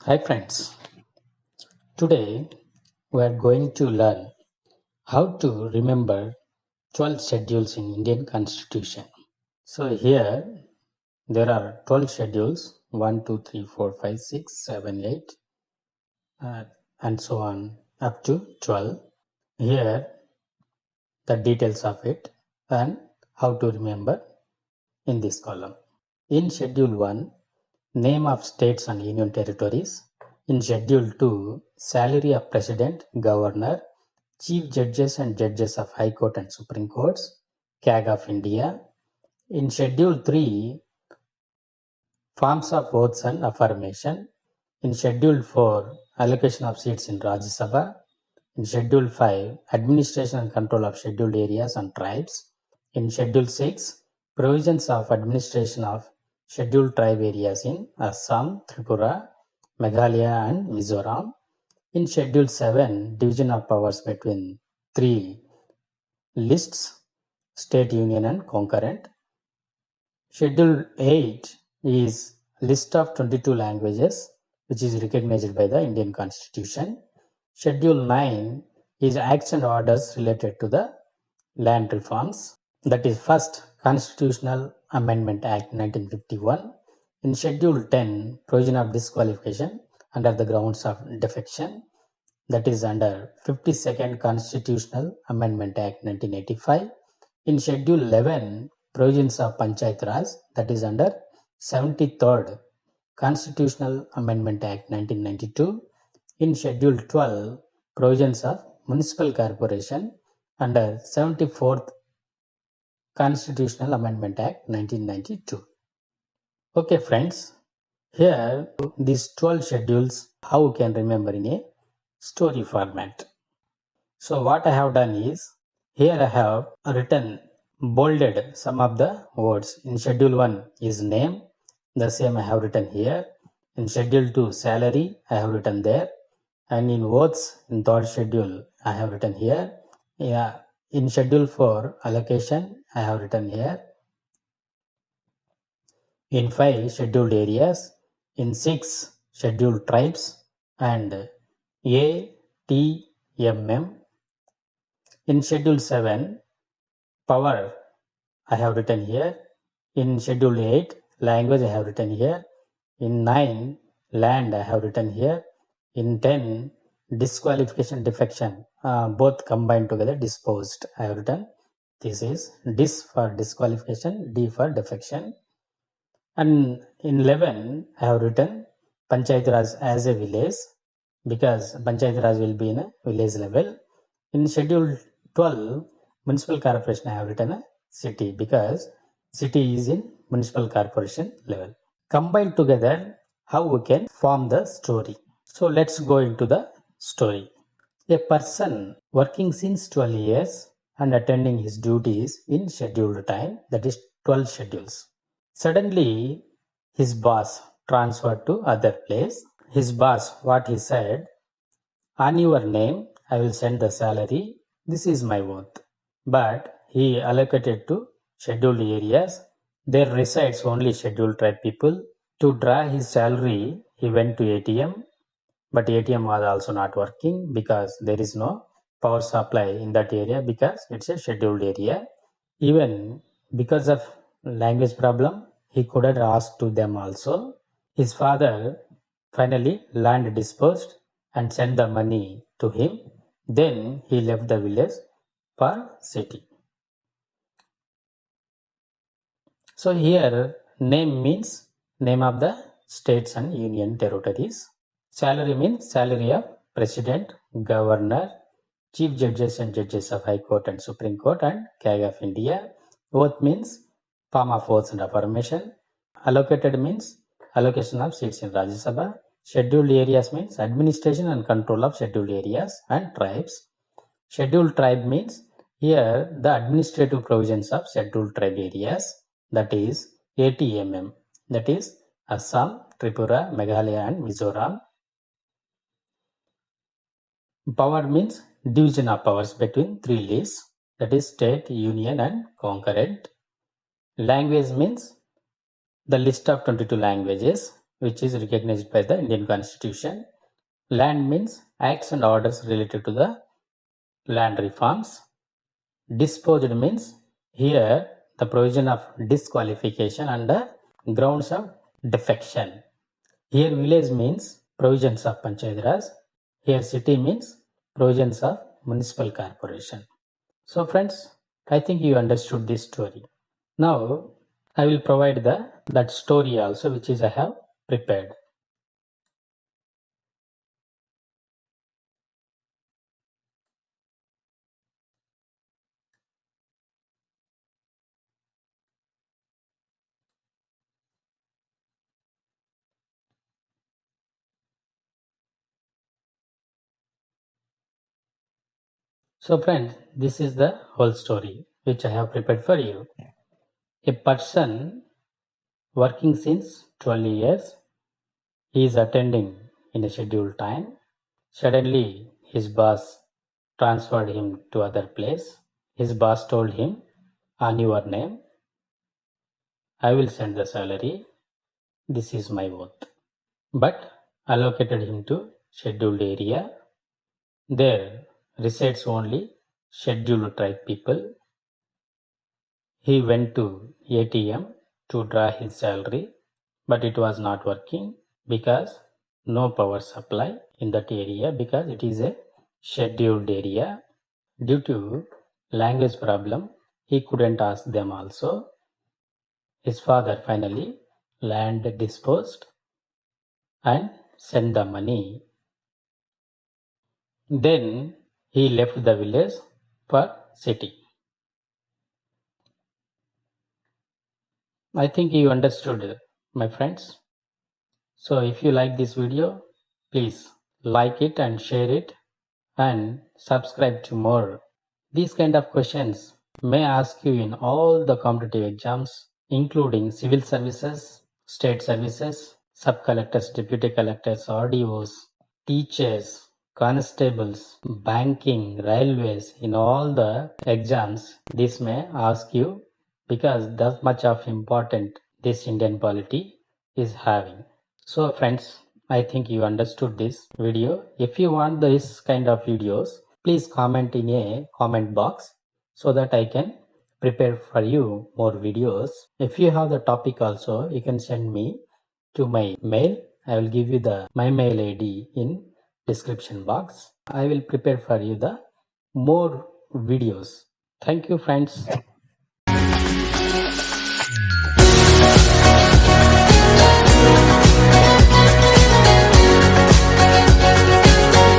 Hi friends, today we are going to learn how to remember 12 schedules in Indian Constitution. So here there are 12 schedules 1, 2, 3, 4, 5, 6, 7, 8 and so on up to 12. Here the details of it and how to remember in this column. In Schedule 1, name of states and union territories. In Schedule 2, salary of President, Governor, Chief Judges and Judges of High Court and Supreme Courts, CAG of India. In Schedule 3, forms of oaths and affirmation. In Schedule 4, allocation of seats in Rajya Sabha. In Schedule 5, administration and control of scheduled areas and tribes. In Schedule 6, provisions of administration of scheduled tribe areas in Assam, Tripura, Meghalaya and Mizoram. In Schedule 7, division of powers between three lists, state, union and concurrent. Schedule 8 is list of 22 languages which is recognized by the Indian Constitution. Schedule 9 is acts and orders related to the land reforms. That is first Constitutional Amendment Act 1951. In Schedule 10, provision of disqualification under the grounds of defection. That is under 52nd Constitutional Amendment Act 1985. In Schedule 11, provisions of Panchayat Raj, that is under 73rd Constitutional Amendment Act 1992. In Schedule 12, provisions of Municipal Corporation under 74th Constitutional Amendment Act 1992. Okay friends, here these 12 schedules, how we can remember in a story format. So what I have done is, here I have written, bolded some of the words. In Schedule 1 is name, the same I have written here. In Schedule 2 salary, I have written there. And in oaths, in third schedule, I have written here. Yeah. In Schedule 4 allocation, I have written here. In 5 scheduled areas, in 6 scheduled tribes and ATMM. In Schedule 7, power I have written here. In Schedule 8, language I have written here. In 9, land I have written here. In 10, disqualification, defection, both combined together, disposed I have written. This is dis for disqualification, D for defection. And in 11, I have written Panchayat Raj as a village because Panchayat Raj will be in a village level. In Schedule 12, Municipal Corporation, I have written a city because city is in Municipal Corporation level. Combined together, how we can form the story. So let's go into the story. A person working since 12 years and attending his duties in scheduled time, that is 12 schedules. Suddenly, his boss transferred to other place. His boss, what he said, on your name, I will send the salary. This is my oath. But he allocated to scheduled areas. There resides only scheduled tribe people. To draw his salary, he went to ATM, but ATM was also not working because there is no power supply in that area because it's a scheduled area. Even because of language problem, he couldn't ask to them also. His father finally land disposed and sent the money to him. Then he left the village for city. So here name means name of the states and union territories. Salary means salary of president, governor, chief judges and judges of High Court and Supreme Court and CAG of India. Oath means form of oaths and affirmation. Allocated means allocation of seats in Rajya Sabha. Scheduled areas means administration and control of scheduled areas and tribes. Scheduled tribe means here the administrative provisions of scheduled tribe areas, that is ATMM, that is Assam, Tripura, Meghalaya and Mizoram. Power means division of powers between three lists, that is state, union and concurrent. Language means the list of 22 languages which is recognized by the Indian Constitution. Land means acts and orders related to the land reforms. Disposed means here the provision of disqualification and the grounds of defection. Here village means provisions of Panchayat Raj. Here city means provisions of municipal corporation. So friends, I think you understood this story. Now I will provide that story also, which is I have prepared. So friends, this is the whole story which I have prepared for you. A person working since 12 years, he is attending in a scheduled time. Suddenly his boss transferred him to other place. His boss told him, on your name, I will send the salary. This is my oath. But allocated him to scheduled area. There resides only scheduled tribe people. He went to ATM to draw his salary, but it was not working because no power supply in that area because it is a scheduled area. Due to language problem, he couldn't ask them also. His father finally land disposed and sent the money. Then he left the village for city. I think you understood, my friends. So if you like this video, please like it and share it and subscribe to more. These kind of questions may ask you in all the competitive exams, including civil services, state services, sub-collectors, deputy collectors, RDOs, teachers, constables, banking, railways. In all the exams, this may ask you because that much of important this Indian polity is having. So friends, I think you understood this video. If you want this kind of videos, please comment in a comment box so that I can prepare for you more videos. If you have the topic also, you can send me to my mail. I will give you my mail ID in description box. I will prepare for you the more videos. Thank you friends.